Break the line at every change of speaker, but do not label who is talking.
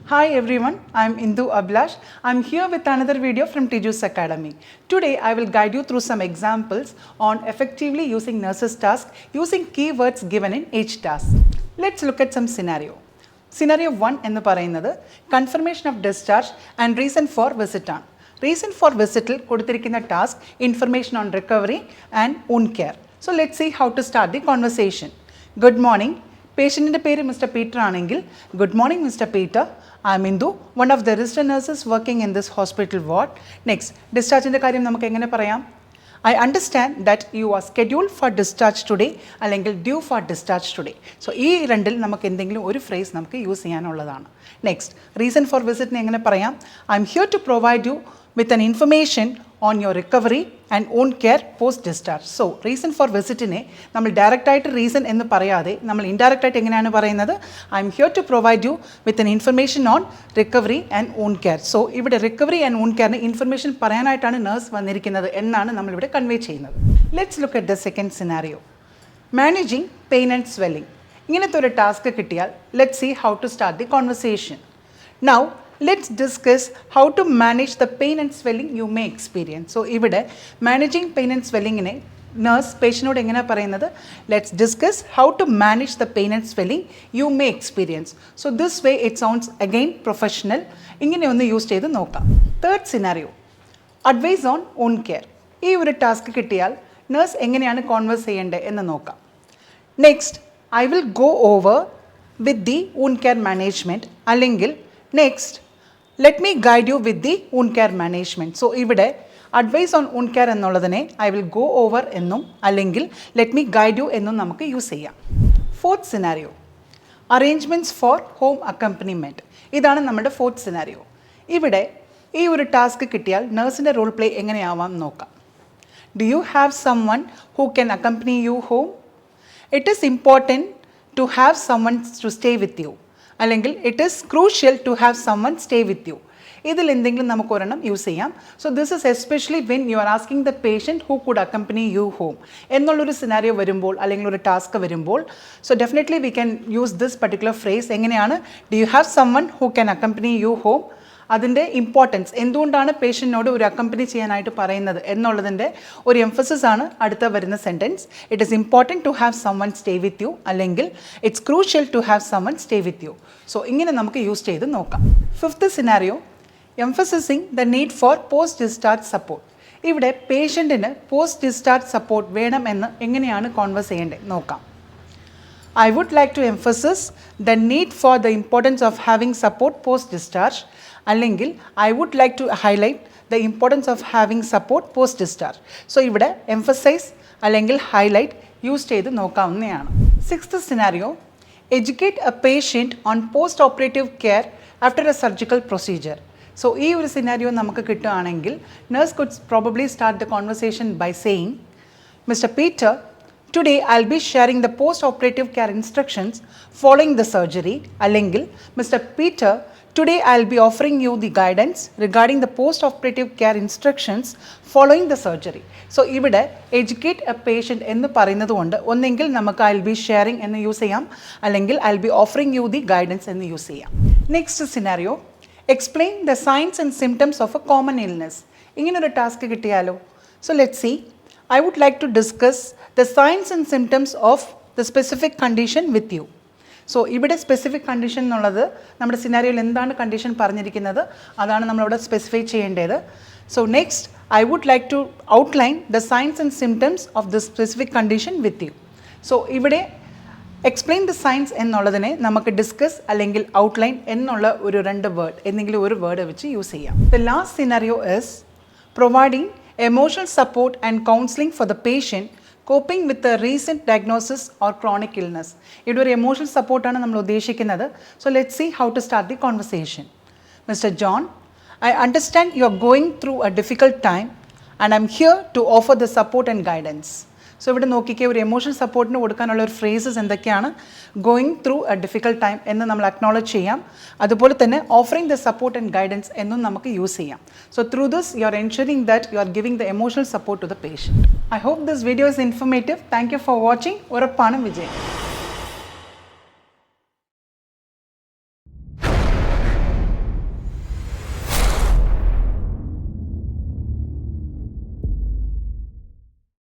Hi everyone, I am Indu Ablash. I am here with another video from Teju's Academy. Today I will guide you through some examples on effectively using nurses task using keywords given in each task. Let's look at some scenario. Scenario 1 എന്ന് പറയുന്നത് confirmation of discharge and reason for visit ആണ്. Reason for visit ൽ കൊടുത്തിരിക്കുന്ന task information on recovery and wound care. So let's see how to start the conversation. Good morning. പേഷ്യൻറ്റിൻ്റെ പേര് mister Peter ആണെങ്കിൽ good morning mister Peter I'm Indu one of the registered nurses working in this hospital ward. Next ഡിസ്ചാർജിൻ്റെ കാര്യം നമുക്ക് എങ്ങനെ പറയാം? I understand that you are scheduled for discharge today അല്ലെങ്കിൽ due for discharge today. So ഈ രണ്ടിൽ നമുക്ക് എന്തെങ്കിലും ഒരു ഫ്രേസ് നമുക്ക് യൂസ് ചെയ്യാനുള്ളതാണ്. നെക്സ്റ്റ് റീസൺ ഫോർ വിസിറ്റിനെ എങ്ങനെ പറയാം? I'm here to provide you with an information on your recovery and wound care post discharge. So reason for വിസിറ്റിനെ നമ്മൾ ഡയറക്റ്റ് ആയിട്ട് റീസൺ എന്ന് പറയാതെ നമ്മൾ ഇൻഡയറക്റ്റ് ആയിട്ട് എങ്ങനെയാണ് പറയുന്നത്? I'm here to provide you with an information on recovery and wound care. So ഇവിടെ recovery and wound കെയറിന് ഇൻഫർമേഷൻ പറയാനായിട്ടാണ് നേഴ്സ് വന്നിരിക്കുന്നത് എന്നാണ് നമ്മളിവിടെ കൺവേ ചെയ്യുന്നത്. Let's look at the second scenario. Managing pain and swelling. ഇങ്ങനത്തെ ഒരു task കിട്ടിയാൽ let's see how to start the conversation. Now let's discuss how to manage the pain and swelling you may experience. So ഇവിടെ managing pain and swelling നെ nurse പേഷ്യനോട് എങ്ങനെ പറയുന്നത്? Let's discuss how to manage the pain and swelling you may experience. So this way it sounds again professional. ഇങ്ങനെ ഒന്ന് use ചെയ്ത് നോക്കാം. Third scenario, advice on wound care. ഈ ഒരു task കിട്ടിയാൽ nurse എങ്ങനെയാണ് കോൺവേഴ്സ് ചെയ്യേണ്ടത് എന്ന് നോക്കാം. Next I will go over with the wound care management അല്ലെങ്കിൽ next let me guide you with the wound care management. So ഇവിടെ അഡ്വൈസ് ഓൺ wound care എന്നുള്ളതിനെ ഐ വിൽ ഗോ ഓവർ എന്നും അല്ലെങ്കിൽ let me guide U എന്നും നമുക്ക് use ചെയ്യാം. Fourth scenario, arrangements for home accompaniment. ഇതാണ് നമ്മുടെ ഫോർത്ത് സിനാരിയോ. ഇവിടെ ഈ ഒരു ടാസ്ക് കിട്ടിയാൽ നേഴ്സിൻ്റെ റോൾ പ്ലേ എങ്ങനെയാവാം നോക്കാം. Do you have someone who can accompany you home? It is important to have someone to stay with you അല്ലെങ്കിൽ it is crucial to have someone stay with you. ഇതിൽ എന്തെങ്കിലും നമുക്ക് ഒരെണ്ണം use ചെയ്യാം. So this is especially when you are asking the patient who could accompany you home എന്നുള്ളൊരു scenario വരുമ്പോൾ അല്ലെങ്കിൽ ഒരു ടാസ്ക് വരുമ്പോൾ so definitely we can use this particular phrase. എങ്ങനെയാണ്? Do you have someone who can accompany you home. അതിൻ്റെ importance എന്തുകൊണ്ടാണ് പേഷ്യൻറ്റിനോട് ഒരു അക്കംപനി ചെയ്യാനായിട്ട് പറയുന്നത് എന്നുള്ളതിൻ്റെ ഒരു എംഫസിസ് ആണ് അടുത്ത വരുന്ന sentence. It is important to have someone stay with you അല്ലെങ്കിൽ it's crucial to have someone stay with you. So ഇങ്ങനെ നമുക്ക് യൂസ് ചെയ്ത് നോക്കാം. Fifth scenario, emphasising the need for post discharge support. ഇവിടെ പേഷ്യൻറ്റിന് post discharge support വേണമെന്ന് എങ്ങനെയാണ് converse ചെയ്യേണ്ടത് നോക്കാം. I would like to emphasize the need for the importance of having support post discharge അല്ലെങ്കിൽ I would like to highlight the importance of having support post discharge. So ഇവിടെ emphasize അല്ലെങ്കിൽ highlight use ചെയ്ത് നോക്കാവുന്നതാണ്. Sixth scenario, educate a patient on post operative care after a surgical procedure. So ഈ ഒരു scenario നമുക്ക് കിട്ടുകയാണെങ്കിൽ nurse could probably start the conversation by saying, Mr. Peter, today I'll be sharing the post-operative care instructions following the surgery. അല്ലെങ്കിൽ Mr. Peter, today I'll be offering you the guidance regarding the post-operative care instructions following the surgery. So ഇവിടെ educate a patient എന്ന് പറയുന്നത് കൊണ്ട് ഒന്നെങ്കിൽ നമുക്ക് I'll be sharing എന്ന് use ചെയ്യാം അല്ലെങ്കിൽ I'll be offering you the guidance എന്ന് യൂസ് ചെയ്യാം. Next scenario, explain the signs and symptoms of a common illness. ഇങ്ങനൊരു ടാസ്ക് കിട്ടിയാലോ. So let's see. I would like to discuss the signs and symptoms of the specific condition with you. So ഇവിടെ specific condition എന്നുള്ളത് നമ്മുടെ സിനാരിയോയിൽ എന്താണ് condition പറഞ്ഞിരിക്കുന്നത് അതാണ് നമ്മളിവിടെ specify ചെയ്യേണ്ടത്. So next I would like to outline the signs and symptoms of the specific condition with you. So ഇവിടെ explain the science എന്നുള്ളതിനെ നമുക്ക് ഡിസ്കസ് അല്ലെങ്കിൽ ഔട്ട്ലൈൻ എന്നുള്ള ഒരു രണ്ട് വേർഡ് എന്തെങ്കിലും ഒരു വേർഡ് വെച്ച് യൂസ് ചെയ്യാം. The last scenario is providing emotional support and counseling for the patient coping with the recent diagnosis or chronic illness. ഇവിടെ ഒരു emotional support ആണ് നമ്മൾ ഉദ്ദേശിക്കുന്നത്. So let's see how to start the conversation. Mr. John, I understand you are going through a difficult time and I'm here to offer the support and guidance. So ഇവിടെ നോക്കിക്കേ, ഒരു emotional സപ്പോർട്ടിന് കൊടുക്കാനുള്ള ഒരു phrases എന്തൊക്കെയാണ്? Going through a difficult time എന്ന് നമ്മൾ acknowledge ചെയ്യാം. അതുപോലെ തന്നെ offering the support and guidance എന്നും നമുക്ക് യൂസ് ചെയ്യാം. So through this you are ensuring that you are giving the emotional support to the patient. I hope this video is informative. Thank you for watching. ഉറപ്പാണ് വിജയം.